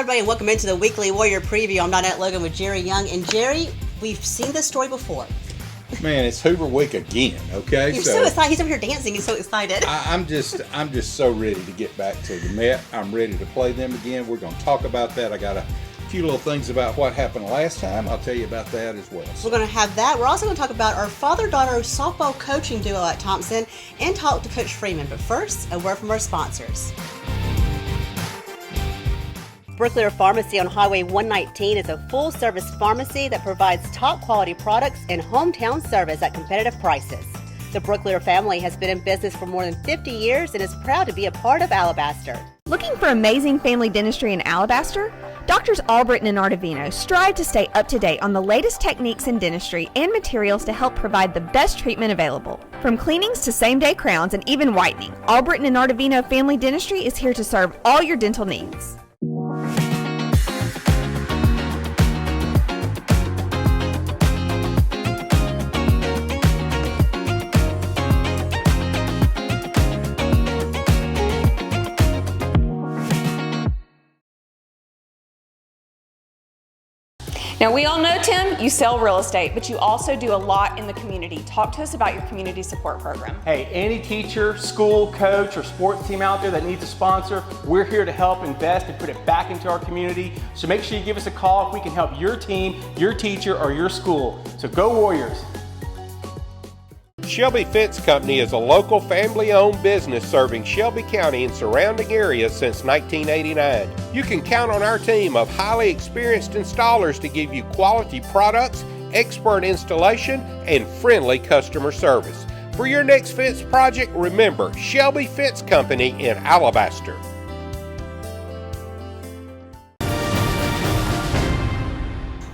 everybody, and welcome into the Weekly Warrior Preview. I'm Donette Logan with Jerry Young. And Jerry, we've seen this story before. Man, it's Hoover week again, okay? You're so excited. He's over here dancing. He's so excited. I'm just so ready to get back to the Met. I'm ready to play them again. We're going to talk about that. I got a few little things about what happened last time. I'll tell you about that as well. We're going to have that. We're also going to talk about our Father-Daughter Softball Coaching duo at Thompson and talk to Coach Freeman. But first, a word from our sponsors. Brooklier Pharmacy on Highway 119 is a full-service pharmacy that provides top-quality products and hometown service at competitive prices. The Brooklier family has been in business for more than 50 years and is proud to be a part of Alabaster. Looking for amazing family dentistry in Alabaster? Doctors Albritton and Artavino strive to stay up to date on the latest techniques in dentistry and materials to help provide the best treatment available. From cleanings to same-day crowns and even whitening, Albritton and Artavino Family Dentistry is here to serve all your dental needs. Now, we all know, Tim, you sell real estate, but you also do a lot in the community. Talk to us about your community support program. Hey, any teacher, school, coach, or sports team out there that needs a sponsor, we're here to help invest and put it back into our community. So make sure you give us a call if we can help your team, your teacher, or your school. So go Warriors! Shelby Fence Company is a local family-owned business serving Shelby County and surrounding areas since 1989. You can count on our team of highly experienced installers to give you quality products, expert installation, and friendly customer service. For your next fence project, remember Shelby Fence Company in Alabaster.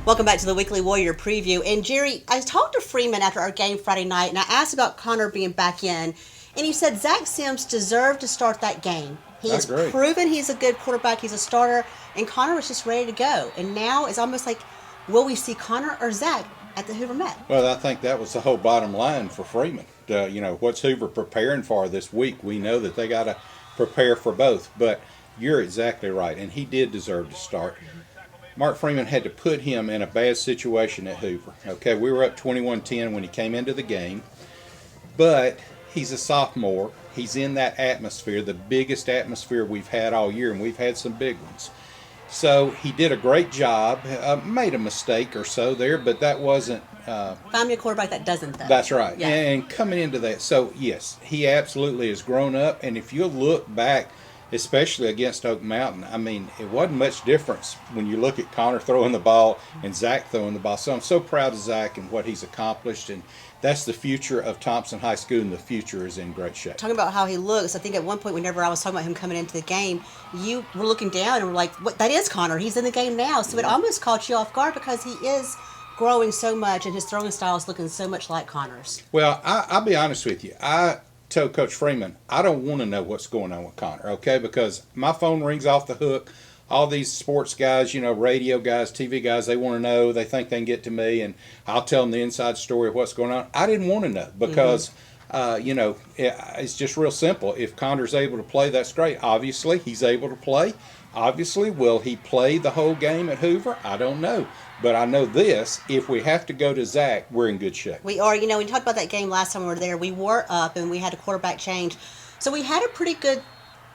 Welcome back to the Weekly Warrior Preview. And Jerry, I talked to Freeman after our game Friday night, and I asked about Connor being back in, and he said Zach Sims deserved to start that game. He has proven he's a good quarterback, he's a starter, and Connor was just ready to go. And now it's almost like, will we see Connor or Zach at the Hoover Met? Well, I think that was the whole bottom line for Freeman. What's Hoover preparing for this week? We know that they got to prepare for both, but you're exactly right, and he did deserve to start. Mark Freeman had to put him in a bad situation at Hoover. Okay, we were up 21-10 when he came into the game, but he's a sophomore. He's in that atmosphere, the biggest atmosphere we've had all year, and we've had some big ones. So he did a great job, made a mistake or so there, but that wasn't... Find me a quarterback that doesn't, though. That's right, yeah. And coming into that, so yes, he absolutely has grown up, and if you look back, especially against Oak Mountain, I mean, it wasn't much difference when you look at Connor throwing the ball and Zach throwing the ball. So I'm so proud of Zach and what he's accomplished, and that's the future of Thompson High School, and the future is in great shape. Talking about how he looks, I think at one point whenever I was talking about him coming into the game, you were looking down and were like, "What? That is Connor. He's in the game now." So it almost caught you off guard because he is growing so much, and his throwing style is looking so much like Connor's. Well, I'll be honest with you. I told Coach Freeman, I don't want to know what's going on with Connor, okay? Because my phone rings off the hook. All these sports guys, radio guys, TV guys, they want to know. They think they can get to me, and I'll tell them the inside story of what's going on. I didn't want to know because, it's just real simple. If Connor's able to play, that's great. Obviously, he's able to play. Obviously, will he play the whole game at Hoover? I don't know. But I know this, if we have to go to Zach, we're in good shape. We are. We talked about that game last time we were there. We were up, and we had a quarterback change. So we had a pretty good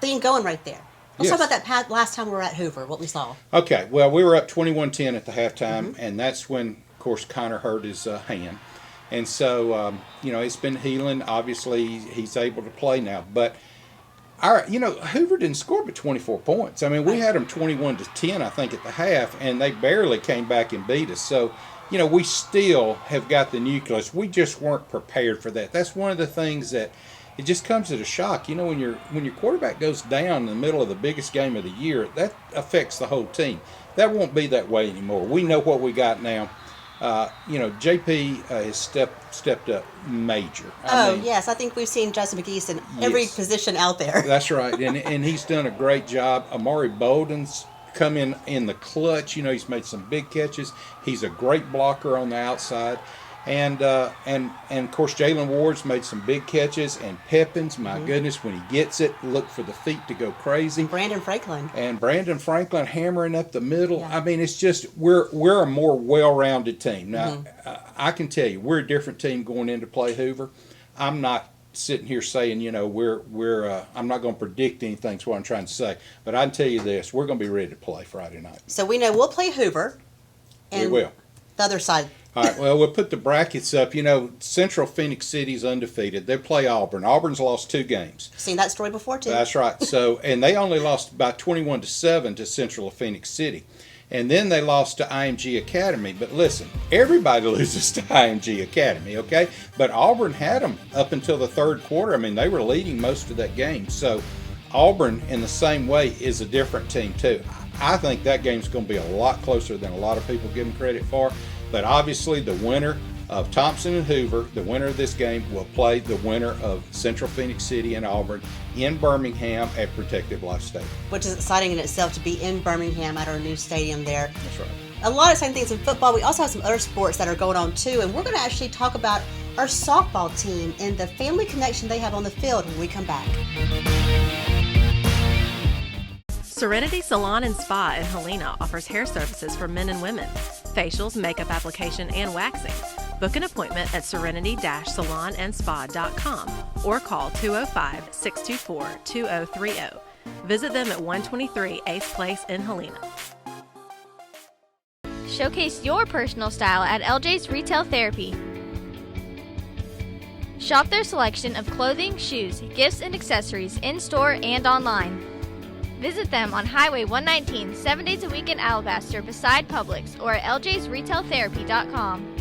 thing going right there. Let's talk about that last time we were at Hoover, what we saw. Okay. Well, we were up 21-10 at the halftime, and that's when, of course, Connor hurt his hand. And so, it's been healing. Obviously, he's able to play now. But Hoover didn't score but 24 points. I mean, we had them 21-10, I think, at the half, and they barely came back and beat us. So, we still have got the nucleus. We just weren't prepared for that. That's one of the things that it just comes as a shock. When your quarterback goes down in the middle of the biggest game of the year, that affects the whole team. That won't be that way anymore. We know what we got now. JP has stepped up major. Yes, I think we've seen Justin McGee's in every position out there. That's right, and he's done a great job. Amari Bolden's come in the clutch. He's made some big catches. He's a great blocker on the outside. And of course, Jalen Ward's made some big catches, and Pepin's, my goodness, when he gets it, look for the feet to go crazy. Brandon Franklin hammering up the middle. Yeah. I mean, it's just we're a more well-rounded team. Now, I can tell you, we're a different team going into play Hoover. I'm not sitting here saying, you know, I'm not going to predict anything, is what I'm trying to say. But I can tell you this, we're going to be ready to play Friday night. So we know we'll play Hoover. And we will. The other side. All right, well, we'll put the brackets up. You know, Central Phoenix City's undefeated. They play Auburn. Auburn's lost 2 games. Seen that story before, too. That's right. So, and they only lost by 21-7 to Central Phoenix City. And then they lost to IMG Academy. But listen, everybody loses to IMG Academy, okay? But Auburn had them up until the third quarter. I mean, they were leading most of that game. So Auburn, in the same way, is a different team, too. I think that game's going to be a lot closer than a lot of people give them credit for. But obviously, the winner of Thompson and Hoover, the winner of this game, will play the winner of Central Phoenix City and Auburn in Birmingham at Protective Life Stadium. Which is exciting in itself to be in Birmingham at our new stadium there. That's right. A lot of same things in football. We also have some other sports that are going on too, and we're going to actually talk about our softball team and the family connection they have on the field when we come back. Serenity Salon and Spa in Helena offers hair services for men and women, facials, makeup application, and waxing. Book an appointment at serenity-salonandspa.com or call 205-624-2030. Visit them at 123 8th Place in Helena. Showcase your personal style at LJ's Retail Therapy. Shop their selection of clothing, shoes, gifts, and accessories in-store and online. Visit them on Highway 119, 7 days a week in Alabaster beside Publix or at ljsretailtherapy.com.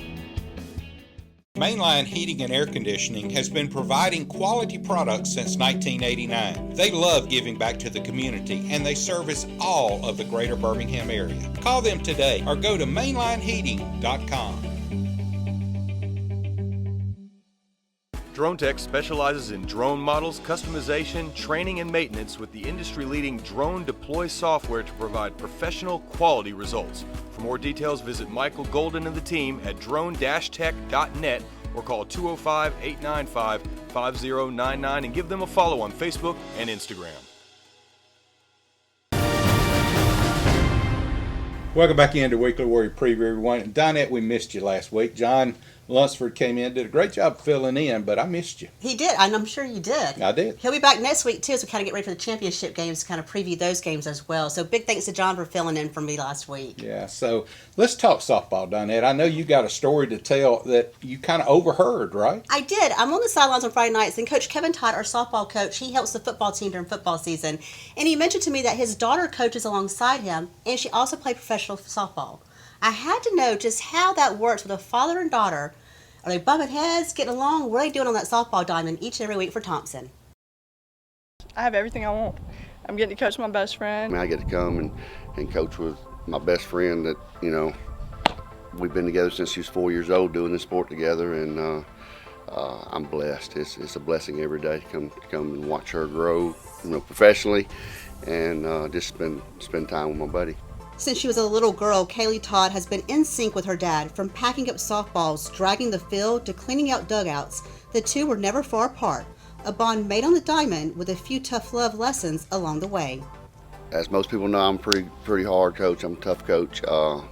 Mainline Heating and Air Conditioning has been providing quality products since 1989. They love giving back to the community, and they service all of the greater Birmingham area. Call them today or go to mainlineheating.com. Drone Tech specializes in drone models, customization, training, and maintenance with the industry-leading Drone Deploy software to provide professional quality results. For more details, visit Michael Golden and the team at drone-tech.net or call 205-895-5099 and give them a follow on Facebook and Instagram. Welcome back into Weekly Warrior Preview, everyone. And Donette, we missed you last week. John Lunsford came in, did a great job filling in, but I missed you. He did, and I'm sure you did. I did. He'll be back next week, too, as we kind of get ready for the championship games, kind of preview those games as well. So big thanks to John for filling in for me last week. Yeah, so let's talk softball, Donette. I know you got a story to tell that you kind of overheard, right? I did. I'm on the sidelines on Friday nights, and Coach Kevin Todd, our softball coach, he helps the football team during football season. And he mentioned to me that his daughter coaches alongside him, and she also played professional softball. I had to know just how that works with a father and daughter. Are they bumping heads, getting along? What are they doing on that softball diamond each and every week for Thompson? I have everything I want. I'm getting to coach my best friend. I get to come and coach with my best friend that, you know, we've been together since she was 4 years old doing this sport together, and I'm blessed. It's a blessing every day to come and watch her grow, you know, professionally, and just spend time with my buddy. Since she was a little girl, Kaylee Todd has been in sync with her dad, from packing up softballs, dragging the field, to cleaning out dugouts. The two were never far apart, a bond made on the diamond with a few tough love lessons along the way. As most people know, I'm a pretty hard coach. I'm a tough coach. I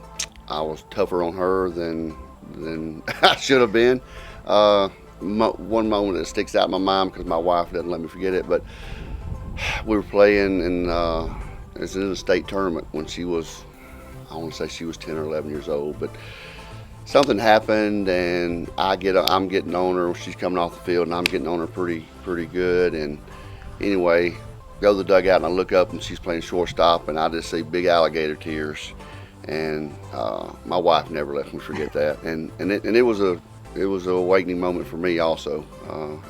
was tougher on her than I should have been. One moment that sticks out in my mind, because my wife doesn't let me forget it, but we were playing in it was in a state tournament when she was, I want to say she was 10 or 11 years old, but something happened and I'm getting on her. She's coming off the field and I'm getting on her pretty good. And anyway, go to the dugout and I look up and she's playing shortstop and I just see big alligator tears. And my wife never let me forget that. And it was an awakening moment for me also.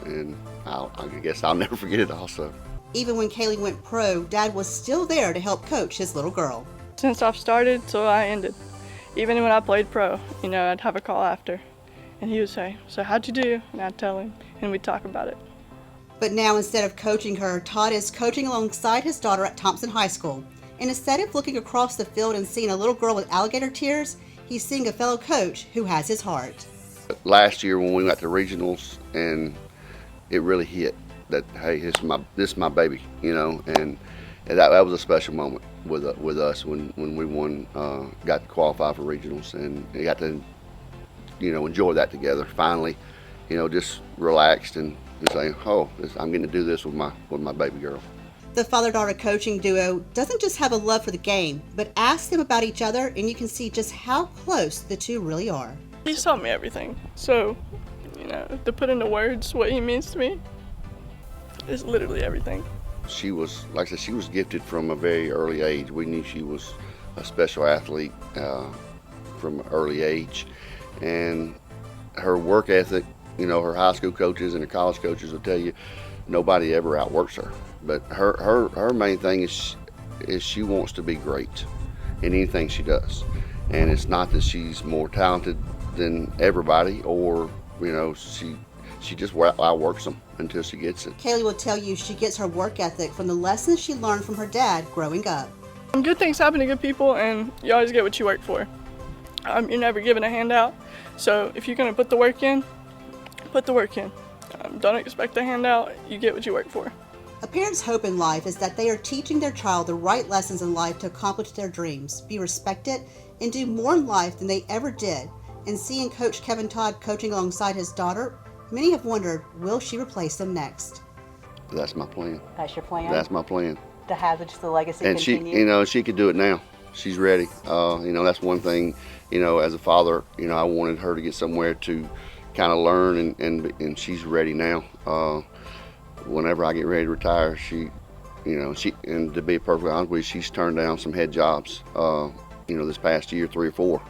And I guess I'll never forget it also. Even when Kaylee went pro, Dad was still there to help coach his little girl. Since I've started till I ended, even when I played pro, you know, I'd have a call after, and he would say, "So how'd you do?" And I'd tell him, and we'd talk about it. But now, instead of coaching her, Todd is coaching alongside his daughter at Thompson High School. And instead of looking across the field and seeing a little girl with alligator tears, he's seeing a fellow coach who has his heart. last year when we got to regionals, and it really hit that, hey, this is my baby, you know, and that was a special moment with us when we won, got to qualify for regionals, and we got to, you know, enjoy that together. Finally, you know, just relaxed and saying, oh, I'm getting to do this with my baby girl. The father-daughter coaching duo doesn't just have a love for the game, but ask them about each other, and you can see just how close the two really are. He's taught me everything. So, you know, to put into words what he means to me is literally everything. She was, like I said, she was gifted from a very early age. We knew she was a special athlete from an early age. And her work ethic, you know, her high school coaches and her college coaches will tell you nobody ever outworks her. But her main thing is she wants to be great in anything she does. And it's not that she's more talented than everybody, or, you know, she just outworks them until she gets it. Kaylee will tell you she gets her work ethic from the lessons she learned from her dad growing up. Good things happen to good people, and you always get what you work for. You're never given a handout. So if you're going to put the work in, put the work in. Don't expect a handout. You get what you work for. A parent's hope in life is that they are teaching their child the right lessons in life to accomplish their dreams, be respected, and do more in life than they ever did. And seeing Coach Kevin Todd coaching alongside his daughter, many have wondered, will she replace him next? That's my plan. That's your plan? That's my plan. To have just the legacy and continue? She, you know, she could do it now. She's ready. You know, that's one thing, you know, as a father, you know, I wanted her to get somewhere to kind of learn, and she's ready now. Whenever I get ready to retire, she, you know, and to be perfectly honest with you, she's turned down some head jobs, you know, this past year, 3 or 4.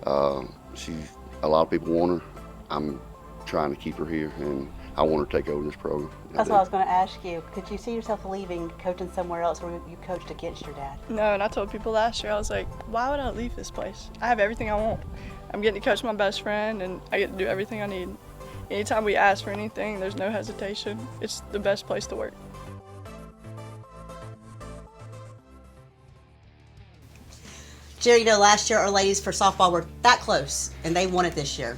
A lot of people want her. I'm trying to keep her here, and I want her to take over this program. That's what I was going to ask you. Could you see yourself leaving, coaching somewhere else where you coached against your dad? No, and I told people last year, I was like, why would I leave this place? I have everything I want. I'm getting to coach my best friend, and I get to do everything I need. Anytime we ask for anything, there's no hesitation. It's the best place to work. Jerry, you know, last year our ladies for softball were that close, and they won it this year.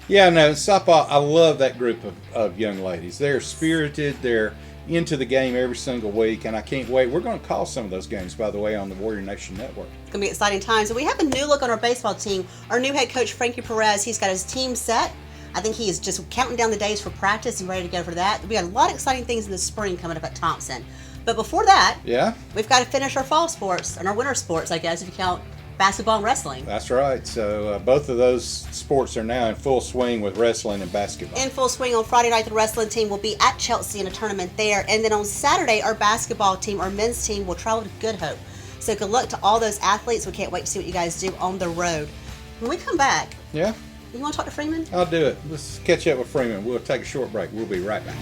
Yeah, no, softball, I love that group of young ladies. They're spirited, they're into the game every single week, and I can't wait. We're going to call some of those games, by the way, on the Warrior Nation Network. It's going to be exciting times. And we have a new look on our baseball team. Our new head coach, Frankie Perez, he's got his team set. I think he is just counting down the days for practice and ready to go for that. We got a lot of exciting things in the spring coming up at Thompson. But before that, we've got to finish our fall sports and our winter sports, I guess, if you count basketball and wrestling. That's right. So both of those sports are now in full swing with wrestling and basketball. In full swing on Friday night, the wrestling team will be at Chelsea in a tournament there. And then on Saturday, our basketball team, our men's team, will travel to Good Hope. So good luck to all those athletes. We can't wait to see what you guys do on the road. When we come back, you want to talk to Freeman? I'll do it. Let's catch up with Freeman. We'll take a short break. We'll be right back.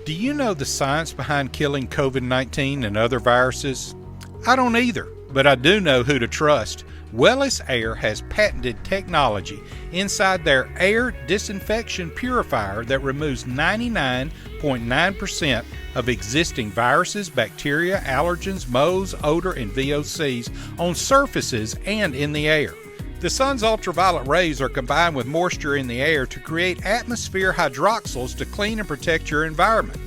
Do you know the science behind killing COVID-19 and other viruses? I don't either, but I do know who to trust. Wellis Air has patented technology inside their air disinfection purifier that removes 99.9% of existing viruses, bacteria, allergens, moles, odor, and VOCs on surfaces and in the air. The sun's ultraviolet rays are combined with moisture in the air to create atmosphere hydroxyls to clean and protect your environment.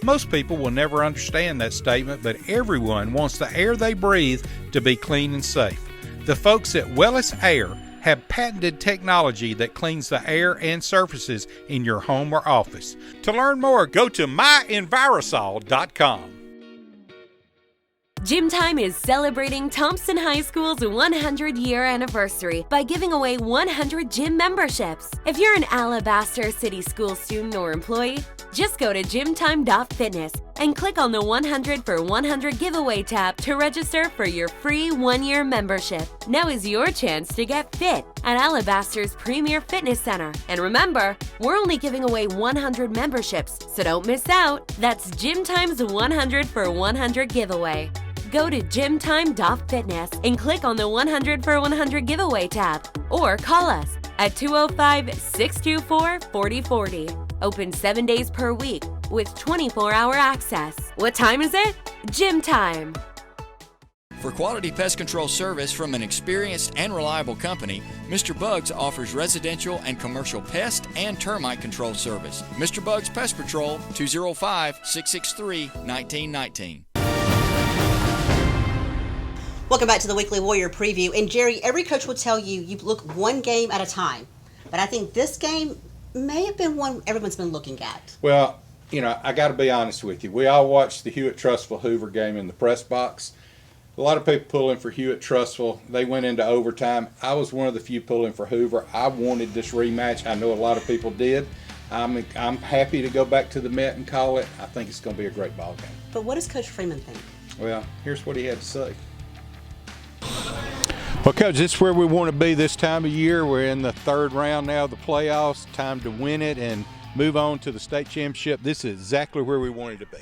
Most people will never understand that statement, but everyone wants the air they breathe to be clean and safe. The folks at Wellis Air have patented technology that cleans the air and surfaces in your home or office. To learn more, go to myenvirosol.com. Gym Time is celebrating Thompson High School's 100-year anniversary by giving away 100 gym memberships. If you're an Alabaster City School student or employee, just go to gymtime.fitness and click on the 100 for 100 giveaway tab to register for your free 1-year membership. Now is your chance to get fit at Alabaster's premier fitness center. And remember, we're only giving away 100 memberships, so don't miss out. That's Gym Time's 100 for 100 giveaway. Go to gymtime.fitness and click on the 100 for 100 giveaway tab, or call us at 205-624-4040. Open 7 days per week with 24-hour access. What time is it? Gym Time. For quality pest control service from an experienced and reliable company, Mr. Bugs offers residential and commercial pest and termite control service. Mr. Bugs Pest Patrol, 205-663-1919. Welcome back to the Weekly Warrior Preview. And Jerry, every coach will tell you you look one game at a time. But I think this game may have been one everyone's been looking at. Well, you know, I got to be honest with you. We all watched the Hewitt-Trussville Hoover game in the press box. A lot of people pulling for Hewitt-Trussville. They went into overtime. I was one of the few pulling for Hoover. I wanted this rematch. I know a lot of people did. I'm happy to go back to the Met and call it. I think it's going to be a great ball game. But what does Coach Freeman think? Well, here's what he had to say. Well, Coach, this is where we want to be this time of year. We're in the third round now of the playoffs. Time to win it and move on to the state championship. This is exactly where we wanted to be.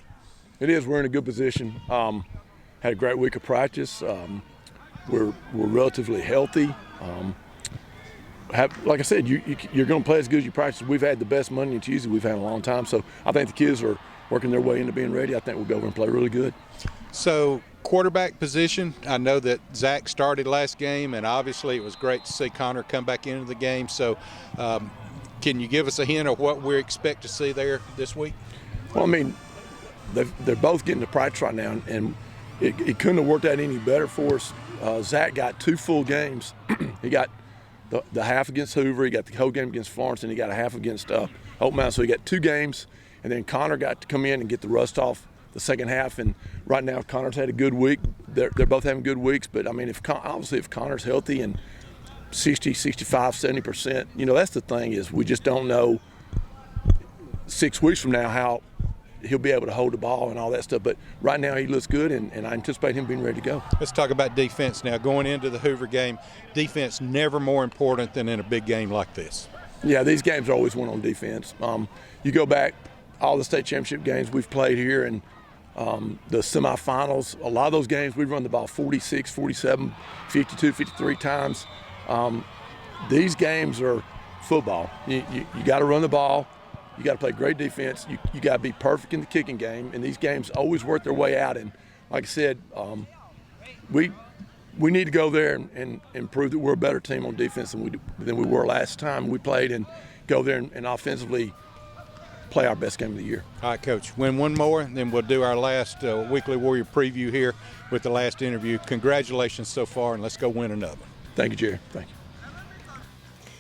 It is. We're in a good position. Had a great week of practice. We're relatively healthy. Like I said, you're going to play as good as you practice. We've had the best Monday and Tuesday we've had in a long time. So I think the kids are working their way into being ready. I think we'll go over and play really good. So quarterback position, I know that Zach started last game, and obviously it was great to see Connor come back into the game. So can you give us a hint of what we expect to see there this week? Well, I mean, they're both getting to practice right now, and it couldn't have worked out any better for us. Zach got 2 full games. He got the half against Hoover, he got the whole game against Florence, and he got a half against Oak Mountain. So he got 2 games, and then Connor got to come in and get the rust off the second half. And right now Connor's had a good week. They're both having good weeks, but I mean, if Connor's healthy and 60, 65, 70%, you know, that's the thing, is we just don't know 6 weeks from now how he'll be able to hold the ball and all that stuff. But right now he looks good, and I anticipate him being ready to go. Let's talk about defense now. Going into the Hoover game, defense never more important than in a big game like this. Yeah, these games are always won on defense. You go back, all the state championship games we've played here, and the semifinals, a lot of those games we run the ball 46, 47, 52, 53 times. These games are football. You got to run the ball. You got to play great defense. You got to be perfect in the kicking game, and these games always work their way out. And like I said, we need to go there and prove that we're a better team on defense than we were last time we played, and go there and offensively play our best game of the year. All right, Coach, win one more, and then we'll do our last Weekly Warrior preview here with the last interview. Congratulations so far, and let's go win another. Thank you, Jerry. Thank you.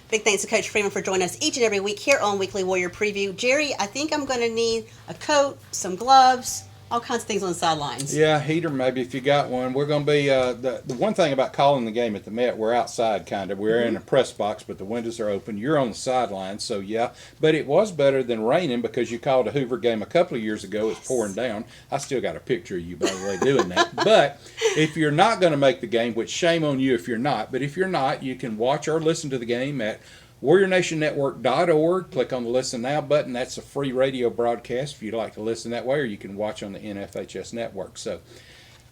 Big thanks to Coach Freeman for joining us each and every week here on Weekly Warrior Preview. Jerry, I think I'm going to need a coat, some gloves, all kinds of things on the sidelines. Yeah, heater maybe if you got one. We're going to be, the one thing about calling the game at the Met, we're outside kind of. We're in a press box, but the windows are open. You're on the sidelines, so yeah. But it was better than raining, because you called a Hoover game a couple of years ago. It's pouring down. I still got a picture of you, by the way, doing that. But if you're not going to make the game, which shame on you if you're not, but if you're not, you can watch or listen to the game at WarriorNationNetwork.org. Click on the Listen Now button. That's a free radio broadcast if you'd like to listen that way, or you can watch on the NFHS network. So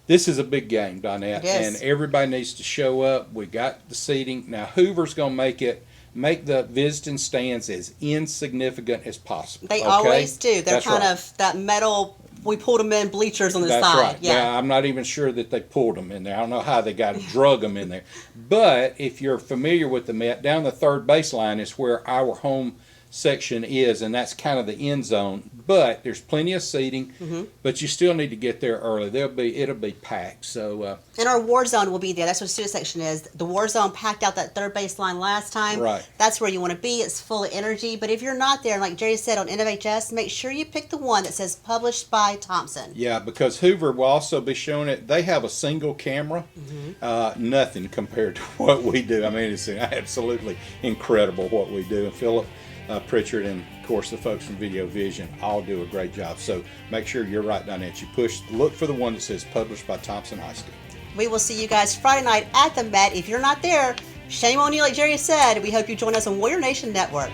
this is a big game, Donette, and everybody needs to show up. We got the seating. Now Hoover's going to make the visiting stands as insignificant as possible. They always do. They're kind of that metal, we pulled them in, bleachers on the side. Right. Yeah, I'm not even sure that they pulled them in there. I don't know how they got drug them in there. But if you're familiar with the Met, down the third baseline is where our home section is, and that's kind of the end zone. But there's plenty of seating, but you still need to get there early. It'll be packed. So and our war zone will be there. That's what student section is. The war zone packed out that third baseline last time. Right. That's where you want to be. It's full of energy. But if you're not there, like Jerry said on NFHS, make sure you pick the one that says published by Thompson. yeah, because Hoover will also be showing it. They have a single camera, nothing compared to what we do. I mean, it's absolutely incredible what we do. And Philip Pritchard and, of course, the folks from Video Vision all do a great job. So make sure you're right down that. Look for the one that says published by Thompson High School. We will see you guys Friday night at the Met. If you're not there, shame on you, like Jerry said. We hope you join us on Warrior Nation Network.